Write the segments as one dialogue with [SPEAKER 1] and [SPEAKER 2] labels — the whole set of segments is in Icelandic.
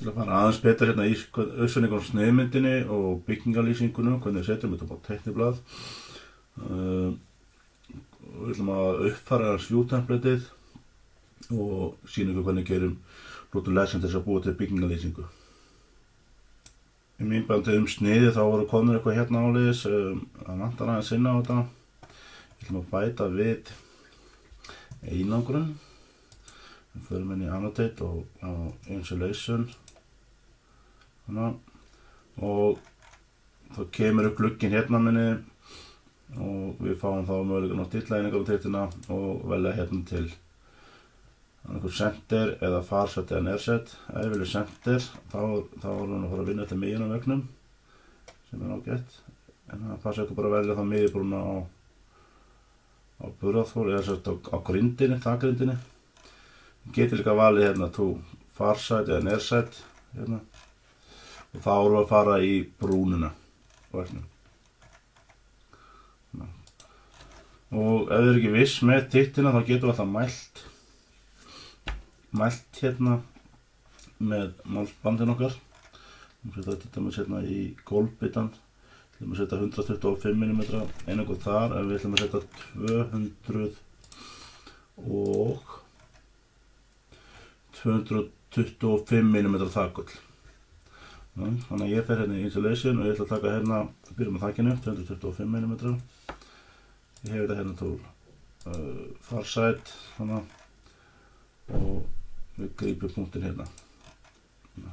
[SPEAKER 1] Til að fara aðeins betur hérna í uppsendingu á sneiðmyndinni og byggingarlýsingunum, hvernig við setjum þetta á teikniblað. Við ætlum að uppfæra view-templatið og sýna ykkur hvernig gerum notum lesson til þess að búa til byggingarlýsingu. Í myndbandið sneiði þá voru komnir eitthvað hérna áleiðis, að vantar aðeins inn á þetta. Við ætlum að bæta við einangrun. Við förum inn í annotate og á insulation. Og þá kemur upp glugginn hérna minni og við fáum þá mögulegan á stilla einingarúttektina og velja hérna til einhver center eða farset eða nearset. Ef við viljum center þá erum við að fara að vinna til miðjunarvegnum sem ágætt. En það passa ekki bara að velja þá miðjubrúna á burðarþol eða á grindinni, þakgrindinni. Við getum líka valið hérna to farset eða nearset hérna. Og þá erum við að fara í brúnina á veggnum. Og ef þið eru ekki viss með tittina þá getum við alltaf mælt hérna með málsbandin okkar. Við setjum þetta til dæmis hérna í gólfbitann. Við ætlum að setja 125 mm einangur þar en við ætlum að setja 225 mm þakgull. Þannig að ég fer hérna í insulation og ég ætla að taka hérna, byrjum með þakkinu, 225 mm. Ég hef þetta hérna til far side og við grípum punktin hérna.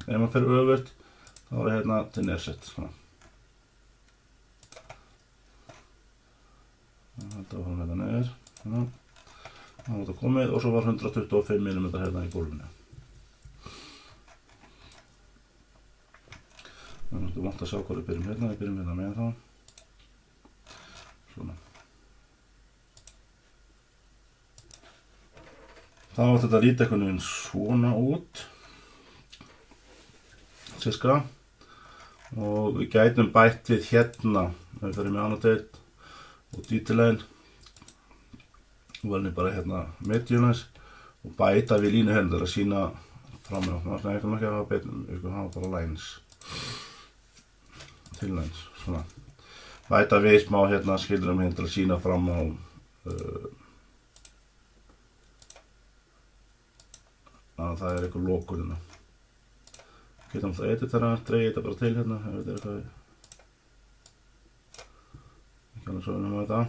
[SPEAKER 1] Ef maður fer öfugt þá er hérna til nearset. Þetta var hérna neður. Það var þetta komið og svo var 125 mm hérna í gólfinu. Þú vant að sjá hvað við byrjum hérna með þá. Svona. Þá átti þetta að líta einhvern veginn svona út. Sirka. Og við gætum bætt við hérna. Við fyrir með annotate og detailine. Og veljum bara hérna medianize og bæta við línu hérna til að sýna fram á. Þannig að ég kann ekki hafa betur, við skulum hafa bara lines. Lines, svona. Bæta við smá hérna skildurum hérna til að sýna fram á að það er eitthvað lokun hérna. Getum alltaf editera, dreigja þetta bara til hérna ef þetta er eitthvað ekki alveg svo með þetta.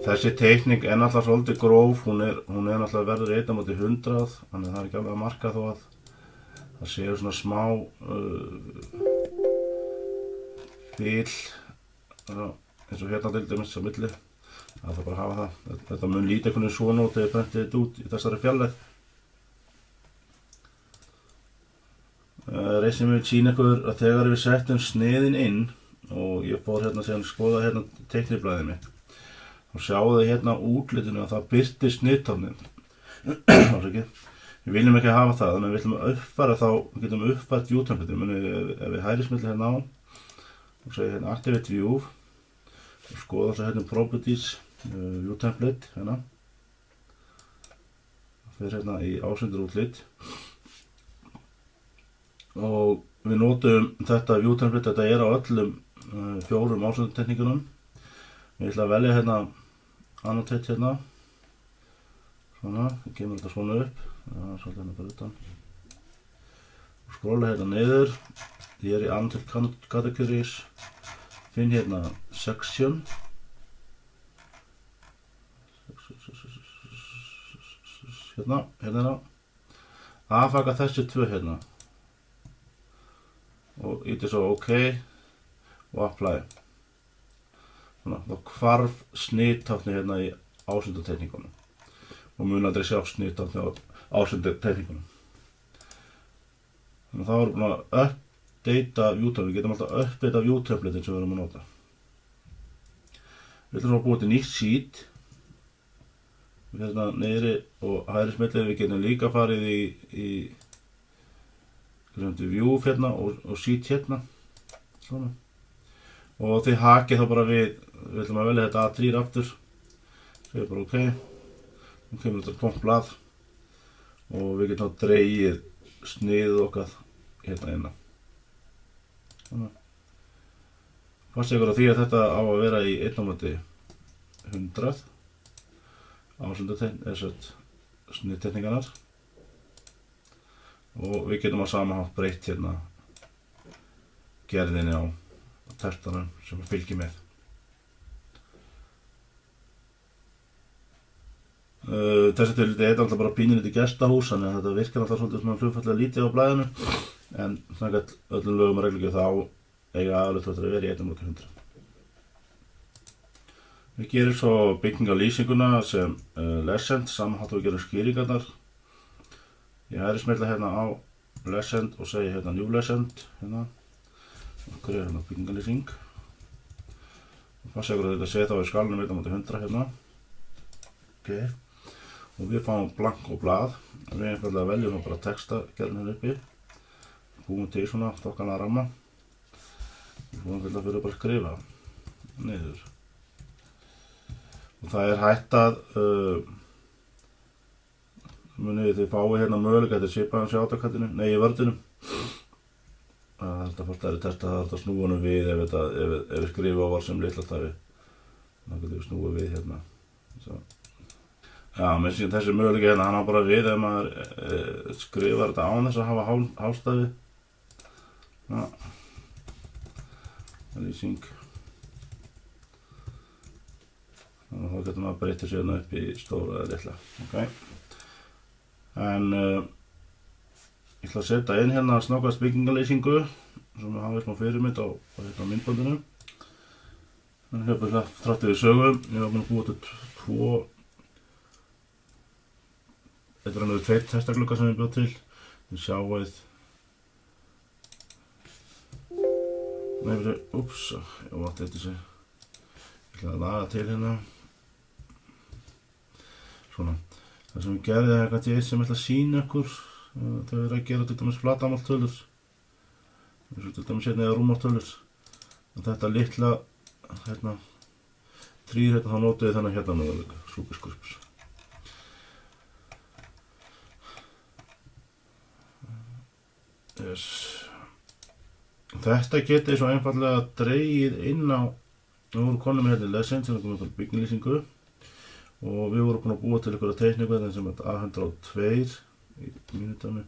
[SPEAKER 1] Þessi teikning er náttúrulega svolítið gróf, hún er náttúrulega verður 1/100 þannig að það er ekki alveg að marka þó að það séu svona smá bil eins og hérna til dæmis á milli. Það þarf bara að hafa það. Þetta mun líta einhvern veginn svona út þegar ég prenti þetta út í þessari fjarlægð. Reisið mér sýna ykkur að þegar við settum sneiðin inn og ég fór hérna síðan að skoða hérna teikniblaðið mitt og sjáðu hérna útlitinu að það birtist sneiðtáknin. Við viljum ekki hafa það, þannig að við ætlum að uppfæra þá, við getum uppfært view-templatið. Ef við hægrismilli hérna á og segja hérna activate view og skoða þess að hérna properties view-template hérna. Fyrir hérna í ásendur útlit. Og við notum þetta view-template, þetta er á öllum 4 ásendartekníkunum. Ég ætla að velja hérna annotate hérna. Svona, það kemur þetta svona upp. Það er svolítið hérna fyrir utan. Skróla hérna niður. Ég er í annotate categories. Finn hérna section. Hérna. Afhaka þessi 2 hérna. Og íti svo OK og apply. Svona, þá hvarf snittáknið hérna í ásendartekníkunum. Og mun aldrei sjá snittáknið á ásendartekníkunum. Þannig að þá erum við búin að updata view-template. Við getum alltaf að updata view-templatein sem við erum að nota. Við ætlum svo að búa til nýtt sheet. Við hérna niðri og hægrismilli. Við getum líka farið í view hérna og sheet hérna. Svona. Og þið hakið þá bara við ætlum að velja þetta A3 aftur. Segir bara OK. Nú kemur þetta tómt blað og við getum þá dregið sniðið okkar hérna innan. Passa ykkur á því að þetta á að vera í 1/100 ásöndatekn, sniðtekningarnar, og við getum á sama hátt breytt hérna gerðinni á textanum sem fylgir með. Þessi tilviti alltaf bara pínulítið gestahús, þannig að þetta virkar alltaf svolítið svona hlutfallslega lítið á blaðinu, en samkvæmt öllum lögum og reglugerð þá eiga aðalhlutföllin að vera í 1/100. Við gerum svo byggingarlýsinguna sem lesend, sama hátt og við gerum skýringarnar. Ég smella hérna á lesend og segja hérna new lesend hérna. Okkur hérna byggingarlýsing. Passa ykkur að þetta sé þá í skalanum 1/100 hérna. Ok. Og við fáum blanko blað. Við einfaldlega veljum bara textagerðin hérna uppi. Búum til svona þokkalega ramma. Við fórum einfaldlega fyrir bara að skrifa niður. Og það hætt að munið þið fáið hérna möguleika, þetta svipaðum í AutoCAD-inu, nei í Word-inu. Það er þetta fyrst testa, það er þetta snúa honum við ef við skrifa var sem litla stafi. Þá getum við snúið við hérna. Svo. Já, þessi möguleika hérna, hann á bara við ef maður skrifar þetta án þess að hafa hálstafi. Já. Lýsing. Og þá getur maður breyta sér upp í stóra eða litla. Okay. En ég ætla að setja inn hérna snákast byggingarlýsingu sem við hafum smá fyrirmynd á hérna myndbandinu. Þannig hérna þrátt yfir sögu. Ég var búinn að búa til tveir testaglugga sem ég bjóð til. Þið sjáuð. Nei, úps, ég átti þetta sér. Ég ætla að laga til hérna. Svona. Það sem ég gerði eitthvað til sem ég ætla að sýna ykkur. Þau eru að gera til dæmis flatamáltölur. Eins og til dæmis hérna eða rúmmáltölur. Þetta litla, hérna, þrýr hérna, þá nótuðu þennan hérna möguleika, Superscripts. Yes. Þetta getið svo einfallega dregið inn á, við vorum konum með hérna lesend sem er komið fyrir byggingarlýsingu. Og við vorum búin að búa til einhverja teikningu sem er A102 í mínu dæmi.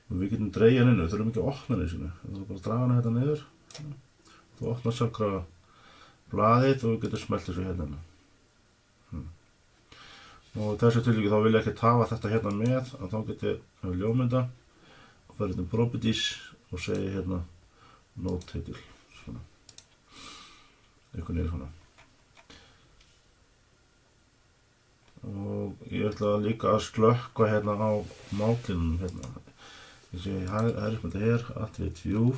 [SPEAKER 1] Og við getum dregið hann inn, við þurfum ekki að opna hann í sinu. Við þurfum bara að draga hann hérna niður. Þú opnar sjálfkrafa blaðið og við getum smellt þessu hérna. Og þessu tilviki þá vil ég ekki hafa þetta hérna með, og þá get ég ljómynda og fara hérna properties og segja hérna note title. Svona. Eitthvað niður svona. Og ég ætla líka að slökkva hérna á málinum hérna. Ég sé hægri hér, Attribute View.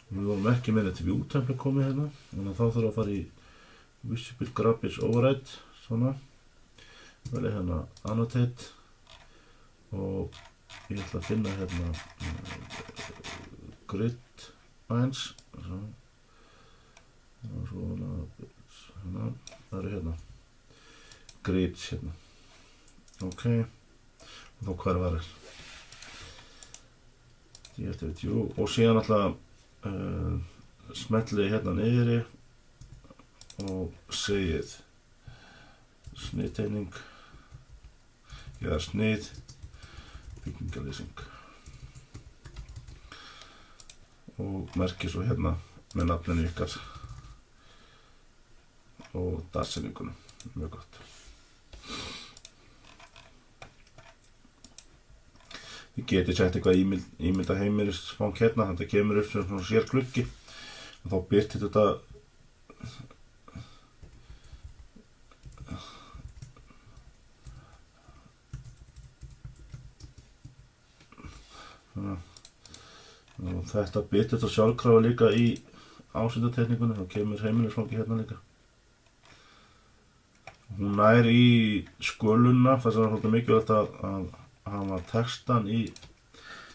[SPEAKER 1] Og við vorum ekki með þetta View template komið hérna. Þannig að þá þarf að fara í Visible Graphics Override, svona. Velja hérna Annotate. Og ég ætla að finna hérna Grid Lines. Og svona, það eru hérna. Grids hérna. Ok. Og þá hver var þér? Ég eftir við View. Og síðan alltaf smelli hérna niðri og segið sniðtegning eða snið byggingarlýsing og merkið svo hérna með nafninu ykkar og dagsetningunum. Mjög gott. Þið getið sett eitthvað ímynda heimilisfang hérna, þetta kemur upp sem svona sér gluggi og þá birtir þetta og þetta birtir þetta sjálfkrafa líka í ásýndarteikningunni, þá kemur heimilisfangi hérna líka. Hún nær í sköluna, þess að það er svolítið mikilvægt að hafa textan í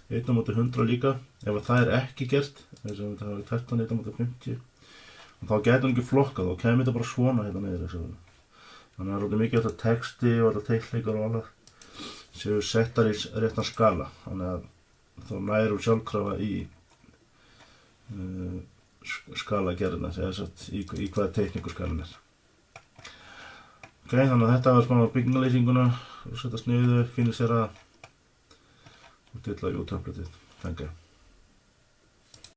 [SPEAKER 1] 1/100 líka. Ef það er ekki gert, þess að þetta hafi textan 1/50, þá getur hann ekki flokkað, þá kemur þetta bara svona hérna niður. Þannig að það er svolítið mikilvægt að texti og þetta teikningar og annað séu settar í réttan skala, þannig að þá nær sjálfkrafa í skalagerðina, í hvaða teikningu skalinn Ok, þannig að þetta var smá byggingarlýsinguna og setjast niður, finnir sér að og tilla á YouTube-ið. Thank you.